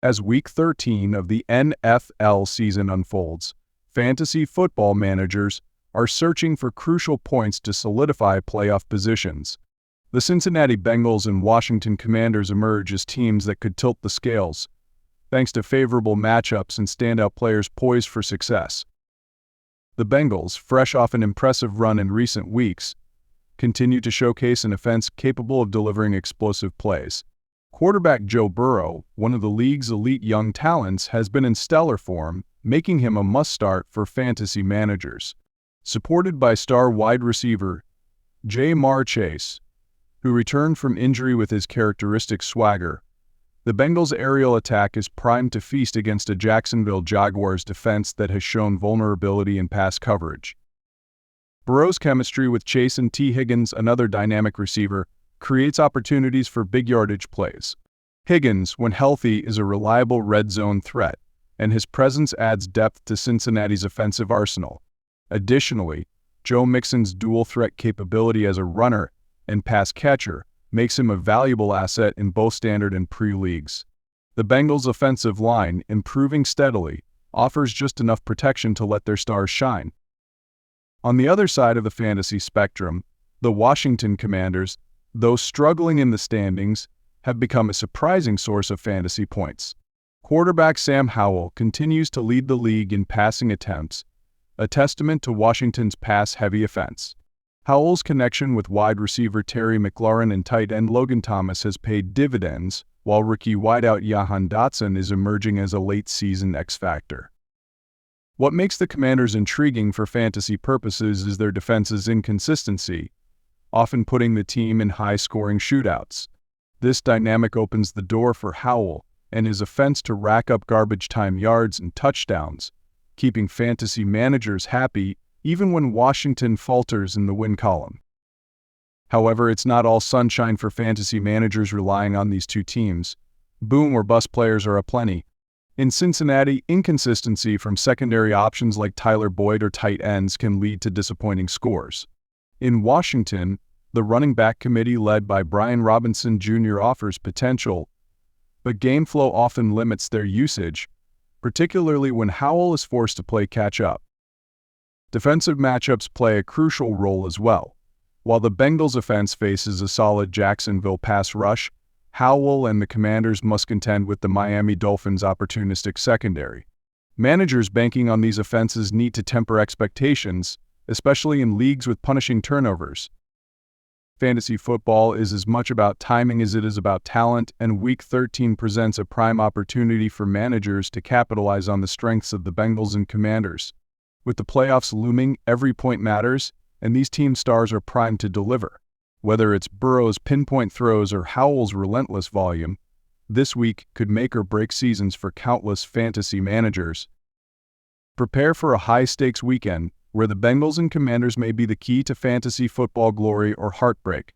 As Week 13 of the NFL season unfolds, fantasy football managers are searching for crucial points to solidify playoff positions. The Cincinnati Bengals and Washington Commanders emerge as teams that could tilt the scales, thanks to favorable matchups and standout players poised for success. The Bengals, fresh off an impressive run in recent weeks, continue to showcase an offense capable of delivering explosive plays. Quarterback Joe Burrow, one of the league's elite young talents, has been in stellar form, making him a must-start for fantasy managers. Supported by star wide receiver Ja'Marr Chase, who returned from injury with his characteristic swagger, the Bengals' aerial attack is primed to feast against a Jacksonville Jaguars defense that has shown vulnerability in pass coverage. Burrow's chemistry with Chase and T. Higgins, another dynamic receiver, creates opportunities for big yardage plays. Higgins, when healthy, is a reliable red zone threat, and his presence adds depth to Cincinnati's offensive arsenal. Additionally, Joe Mixon's dual-threat capability as a runner and pass catcher makes him a valuable asset in both standard and pre-leagues. The Bengals' offensive line, improving steadily, offers just enough protection to let their stars shine. On the other side of the fantasy spectrum, the Washington Commanders, though struggling in the standings, have become a surprising source of fantasy points. Quarterback Sam Howell continues to lead the league in passing attempts, a testament to Washington's pass-heavy offense. Howell's connection with wide receiver Terry McLaurin and tight end Logan Thomas has paid dividends, while rookie wideout Jahan Dotson is emerging as a late-season X-factor. What makes the Commanders intriguing for fantasy purposes is their defense's inconsistency, often putting the team in high-scoring shootouts. This dynamic opens the door for Howell and his offense to rack up garbage-time yards and touchdowns, keeping fantasy managers happy even when Washington falters in the win column. However, it's not all sunshine for fantasy managers relying on these two teams. Boom or bust players are aplenty. In Cincinnati, inconsistency from secondary options like Tyler Boyd or tight ends can lead to disappointing scores. In Washington, the running back committee led by Brian Robinson Jr. offers potential, but game flow often limits their usage, particularly when Howell is forced to play catch-up. Defensive matchups play a crucial role as well. While the Bengals' offense faces a solid Jacksonville pass rush, Howell and the Commanders must contend with the Miami Dolphins' opportunistic secondary. Managers banking on these offenses need to temper expectations, especially in leagues with punishing turnovers. Fantasy football is as much about timing as it is about talent, and Week 13 presents a prime opportunity for managers to capitalize on the strengths of the Bengals and Commanders. With the playoffs looming, every point matters, and these team stars are primed to deliver. Whether it's Burrow's pinpoint throws or Howell's relentless volume, this week could make or break seasons for countless fantasy managers. Prepare for a high-stakes weekend where the Bengals and Commanders may be the key to fantasy football glory or heartbreak.